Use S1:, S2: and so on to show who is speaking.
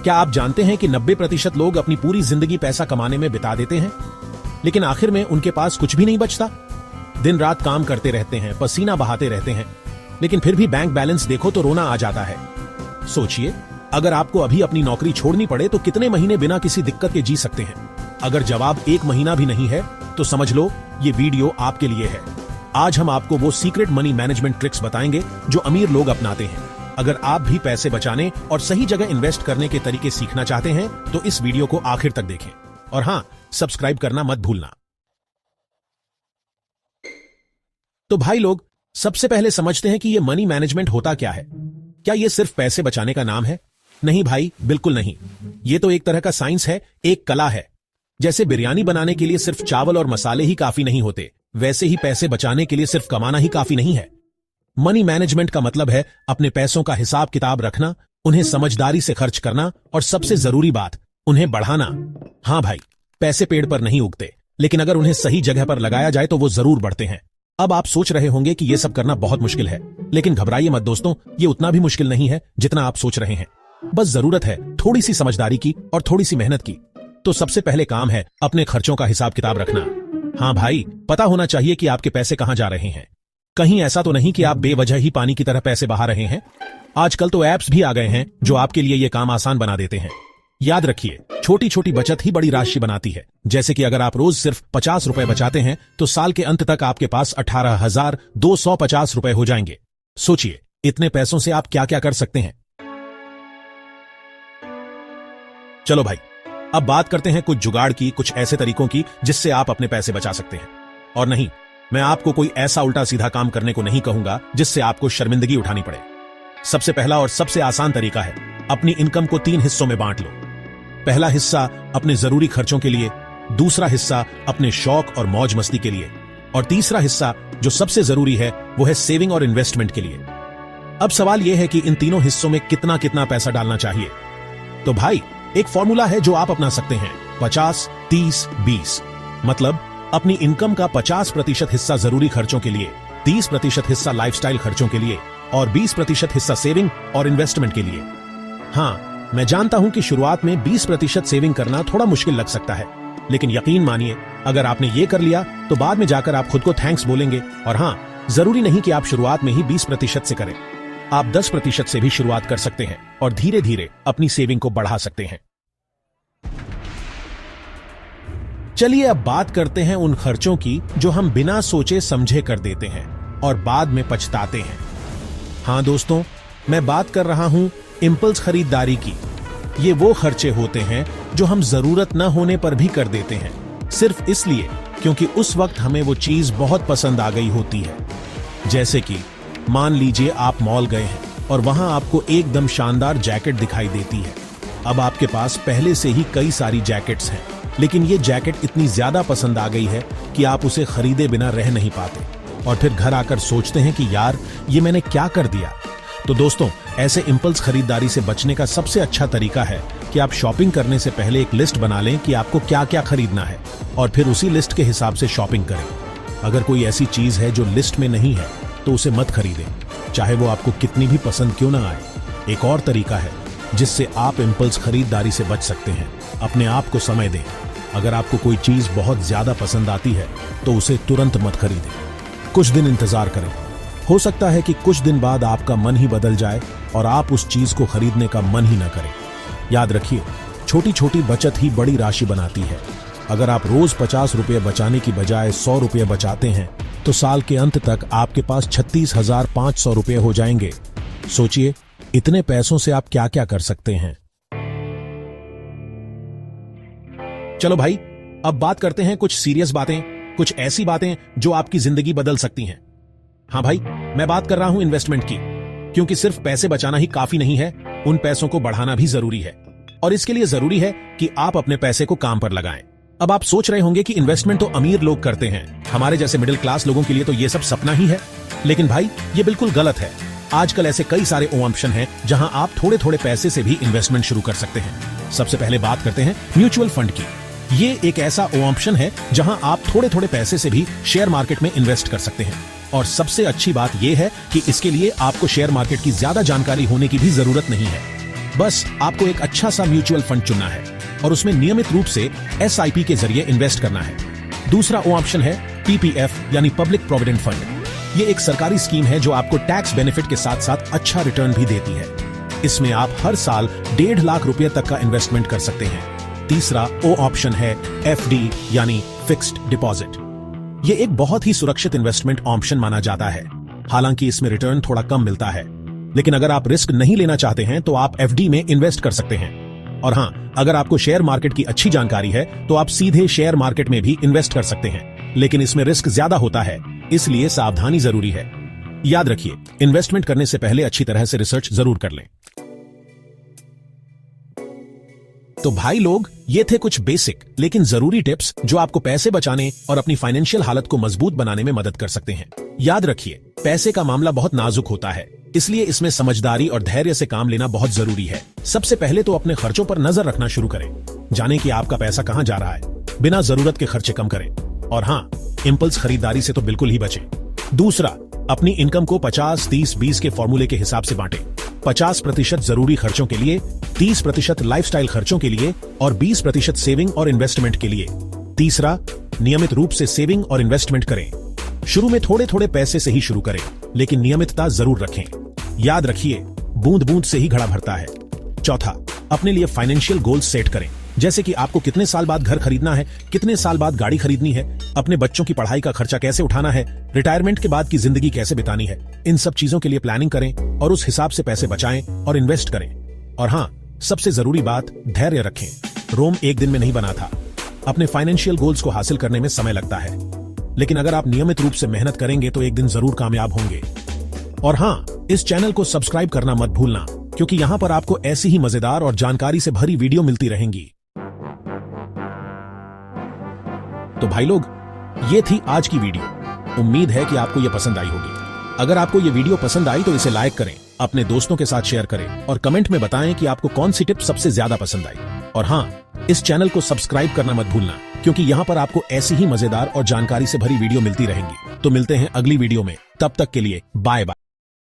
S1: क्या आप जानते हैं कि 90% लोग अपनी पूरी जिंदगी पैसा कमाने में बिता देते हैं, लेकिन आखिर में उनके पास कुछ भी नहीं बचता। दिन रात काम करते रहते हैं, पसीना बहाते रहते हैं, लेकिन फिर भी बैंक बैलेंस देखो तो रोना आ जाता है। सोचिए, अगर आपको अभी अपनी नौकरी छोड़नी पड़े तो कितने महीने बिना किसी दिक्कत के जी सकते हैं? अगर जवाब 1 महीना भी नहीं है तो समझ लो ये वीडियो आपके लिए है। आज हम आपको वो सीक्रेट मनी मैनेजमेंट ट्रिक्स बताएंगे जो अमीर लोग अपनाते हैं। अगर आप भी पैसे बचाने और सही जगह इन्वेस्ट करने के तरीके सीखना चाहते हैं तो इस वीडियो को आखिर तक देखें और हां, सब्सक्राइब करना मत भूलना। तो भाई लोग, सबसे पहले समझते हैं कि ये मनी मैनेजमेंट होता क्या है। क्या ये सिर्फ पैसे बचाने का नाम है? नहीं भाई, बिल्कुल नहीं। ये तो एक तरह का साइंस है, एक कला है। जैसे बिरयानी बनाने के लिए सिर्फ चावल और मसाले ही काफी नहीं होते, वैसे ही पैसे बचाने के लिए सिर्फ कमाना ही काफी नहीं है। मनी मैनेजमेंट का मतलब है अपने पैसों का हिसाब किताब रखना, उन्हें समझदारी से खर्च करना और सबसे जरूरी बात, उन्हें बढ़ाना। हां भाई, पैसे पेड़ पर नहीं उगते, लेकिन अगर उन्हें सही जगह पर लगाया जाए तो वो जरूर बढ़ते हैं। अब आप सोच रहे होंगे कि यह सब करना बहुत मुश्किल है, लेकिन घबराइए मत दोस्तों, ये उतना भी मुश्किल नहीं है जितना आप सोच रहे हैं। बस जरूरत है थोड़ी सी समझदारी की और थोड़ी सी मेहनत की। तो सबसे पहले काम है अपने खर्चों का हिसाब किताब रखना। हां भाई, पता होना चाहिए कि आपके पैसे कहां जा रहे हैं। कहीं ऐसा तो नहीं कि आप बेवजह ही पानी की तरह पैसे बहा रहे हैं। आजकल तो ऐप्स भी आ गए हैं जो आपके लिए ये काम आसान बना देते हैं। याद रखिए, छोटी छोटी बचत ही बड़ी राशि बनाती है। जैसे कि अगर आप रोज सिर्फ 50 रुपए बचाते हैं तो साल के अंत तक आपके पास 18,250 रुपए हो जाएंगे। सोचिए, इतने पैसों से आप क्या क्या कर सकते हैं। चलो भाई, अब बात करते हैं कुछ जुगाड़ की, कुछ ऐसे तरीकों की जिससे आप अपने पैसे बचा सकते हैं। और नहीं, मैं आपको कोई ऐसा उल्टा सीधा काम करने को नहीं कहूंगा जिससे आपको शर्मिंदगी उठानी पड़े। सबसे पहला और सबसे आसान तरीका है, अपनी इनकम को 3 हिस्सों में बांट लो। पहला हिस्सा अपने जरूरी खर्चों के लिए, दूसरा हिस्सा अपने शौक और मौज मस्ती के लिए, और तीसरा हिस्सा जो सबसे जरूरी है वो है सेविंग और इन्वेस्टमेंट के लिए। अब सवाल यह है कि इन तीनों हिस्सों में कितना कितना पैसा डालना चाहिए। तो भाई, एक फॉर्मूला है जो आप अपना सकते हैं, 50, 30, 20। मतलब अपनी इनकम का 50% हिस्सा जरूरी खर्चों के लिए, 30% हिस्सा लाइफस्टाइल खर्चों के लिए और 20% हिस्सा सेविंग और इन्वेस्टमेंट के लिए। हां, मैं जानता हूं कि शुरुआत में 20% सेविंग करना थोड़ा मुश्किल लग सकता है, लेकिन यकीन मानिए, अगर आपने ये कर लिया तो बाद में जाकर आप खुद को थैंक्स बोलेंगे। और हां, जरूरी नहीं कि आप शुरुआत में ही 20% से करें। आप 10% से भी शुरुआत कर सकते हैं और धीरे धीरे अपनी सेविंग को बढ़ा सकते हैं। चलिए अब बात करते हैं उन खर्चों की जो हम बिना सोचे समझे कर देते हैं और बाद में पछताते हैं। हां दोस्तों, मैं बात कर रहा हूं इंपल्स खरीदारी की। ये वो खर्चे होते हैं जो हम जरूरत न होने पर भी कर देते हैं, सिर्फ इसलिए क्योंकि उस वक्त हमें वो चीज बहुत पसंद आ गई होती है। जैसे कि मान लीजिए आप मॉल गए हैं और वहां आपको एकदम शानदार जैकेट दिखाई देती है। अब आपके पास पहले से ही कई सारी जैकेट्स हैं, लेकिन ये जैकेट इतनी ज्यादा पसंद आ गई है कि आप उसे खरीदे बिना रह नहीं पाते और फिर घर आकर सोचते हैं कि यार, ये मैंने क्या कर दिया। तो दोस्तों, ऐसे इंपल्स खरीदारी से बचने का सबसे अच्छा तरीका है कि आप शॉपिंग करने से पहले एक लिस्ट बना लें कि आपको क्या क्या खरीदना है और फिर उसी लिस्ट के हिसाब से शॉपिंग करें। अगर कोई ऐसी चीज है जो लिस्ट में नहीं है तो उसे मत खरीदें, चाहे वो आपको कितनी भी पसंद क्यों ना आए। एक और तरीका है जिससे आप इंपल्स खरीदारी से बच सकते हैं, अपने आप को समय दें। अगर आपको कोई चीज बहुत ज्यादा पसंद आती है तो उसे तुरंत मत खरीदें, कुछ दिन इंतजार करें। हो सकता है कि कुछ दिन बाद आपका मन ही बदल जाए और आप उस चीज को खरीदने का मन ही न करें। याद रखिए, छोटी छोटी बचत ही बड़ी राशि बनाती है। अगर आप रोज 50 रुपये बचाने की बजाय 100 रुपये बचाते हैं तो साल के अंत तक आपके पास 36,500 रुपये हो जाएंगे। सोचिए, इतने पैसों से आप क्या क्या कर सकते हैं। चलो भाई, अब बात करते हैं कुछ सीरियस बातें, कुछ ऐसी बातें जो आपकी जिंदगी बदल सकती हैं। हां भाई, मैं बात कर रहा हूं इन्वेस्टमेंट की, क्योंकि सिर्फ पैसे बचाना ही काफी नहीं है, उन पैसों को बढ़ाना भी जरूरी है। और इसके लिए जरूरी है कि आप अपने पैसे को काम पर लगाएं। अब आप सोच रहे होंगे कि इन्वेस्टमेंट तो अमीर लोग करते हैं, हमारे जैसे मिडिल क्लास लोगों के लिए तो ये सब सपना ही है। लेकिन भाई, ये बिल्कुल गलत है। आजकल ऐसे कई सारे ऑप्शन हैं जहां आप थोड़े थोड़े पैसे से भी इन्वेस्टमेंट शुरू कर सकते हैं। सबसे पहले बात करते हैं म्यूचुअल फंड की। ये एक ऐसा ऑप्शन है जहां आप थोड़े थोड़े पैसे से भी शेयर मार्केट में इन्वेस्ट कर सकते हैं। और सबसे अच्छी बात यह है कि इसके लिए आपको शेयर मार्केट की ज्यादा जानकारी होने की भी जरूरत नहीं है। बस आपको एक अच्छा सा म्यूचुअल फंड चुनना है और उसमें नियमित रूप से SIP के जरिए इन्वेस्ट करना है। दूसरा ऑप्शन है PPF यानी पब्लिक प्रोविडेंट फंड। ये एक सरकारी स्कीम है जो आपको टैक्स बेनिफिट के साथ साथ अच्छा रिटर्न भी देती है। इसमें आप हर साल 1.5 लाख रुपए तक का इन्वेस्टमेंट कर सकते हैं। तीसरा ऑप्शन है FD यानी फिक्स्ड डिपॉजिट। ये एक बहुत ही सुरक्षित इन्वेस्टमेंट ऑप्शन माना जाता है। हालांकि इसमें रिटर्न थोड़ा कम मिलता है, लेकिन अगर आप रिस्क नहीं लेना चाहते हैं तो आप FD में इन्वेस्ट कर सकते हैं। और हां, अगर आपको शेयर मार्केट की अच्छी जानकारी है तो आप सीधे शेयर मार्केट में भी इन्वेस्ट कर सकते हैं, लेकिन इसमें रिस्क ज्यादा होता है, इसलिए सावधानी जरूरी है। याद रखिए, इन्वेस्टमेंट करने से पहले अच्छी तरह से रिसर्च जरूर कर लें। तो भाई लोग, ये थे कुछ बेसिक लेकिन जरूरी टिप्स जो आपको पैसे बचाने और अपनी फाइनेंशियल हालत को मजबूत बनाने में मदद कर सकते हैं। याद रखिए, पैसे का मामला बहुत नाजुक होता है, इसलिए इसमें समझदारी और धैर्य से काम लेना बहुत जरूरी है। सबसे पहले तो अपने खर्चों पर नजर रखना शुरू करें, जानें कि आपका पैसा कहां जा रहा है। बिना जरूरत के खर्चे कम करें और हां, इंपल्स खरीदारी से तो बिल्कुल ही बचें। दूसरा, अपनी इनकम को 50-30-20 के फॉर्मूले के हिसाब से बांटें। 50% जरूरी खर्चों के लिए, 30% लाइफस्टाइल खर्चों के लिए और 20% सेविंग और इन्वेस्टमेंट के लिए। तीसरा, नियमित रूप से सेविंग और इन्वेस्टमेंट करें। शुरू में थोड़े थोड़े पैसे से ही शुरू करें, लेकिन नियमितता जरूर रखें। याद रखिए, बूंद बूंद से ही घड़ा भरता है। चौथा, अपने लिए फाइनेंशियल गोल्स सेट करें, जैसे कि आपको कितने साल बाद घर खरीदना है, कितने साल बाद गाड़ी खरीदनी है, अपने बच्चों की पढ़ाई का खर्चा कैसे उठाना है, रिटायरमेंट के बाद की जिंदगी कैसे बितानी है। इन सब चीजों के लिए प्लानिंग करें और उस हिसाब से पैसे बचाएं और इन्वेस्ट करें। और हां, सबसे जरूरी बात, धैर्य रखें। रोम एक दिन में नहीं बना था। अपने फाइनेंशियल गोल्स को हासिल करने में समय लगता है, लेकिन अगर आप नियमित रूप से मेहनत करेंगे तो एक दिन जरूर कामयाब होंगे। और हां, इस चैनल को सब्सक्राइब करना मत भूलना, क्योंकि यहां पर आपको ऐसी ही मजेदार और जानकारी से भरी वीडियो मिलती रहेंगी। तो भाई लोग, ये थी आज की वीडियो। उम्मीद है कि आपको ये पसंद आई होगी। अगर आपको ये वीडियो पसंद आई तो इसे लाइक करें, अपने दोस्तों के साथ शेयर करें और कमेंट में बताएं कि आपको कौन सी टिप सबसे ज्यादा पसंद आई। और हां, इस चैनल को सब्सक्राइब करना मत भूलना, क्योंकि यहां पर आपको ऐसी ही मजेदार और जानकारी से भरी वीडियो मिलती रहेंगी। तो मिलते हैं अगली वीडियो में, तब तक के लिए बाय बाय।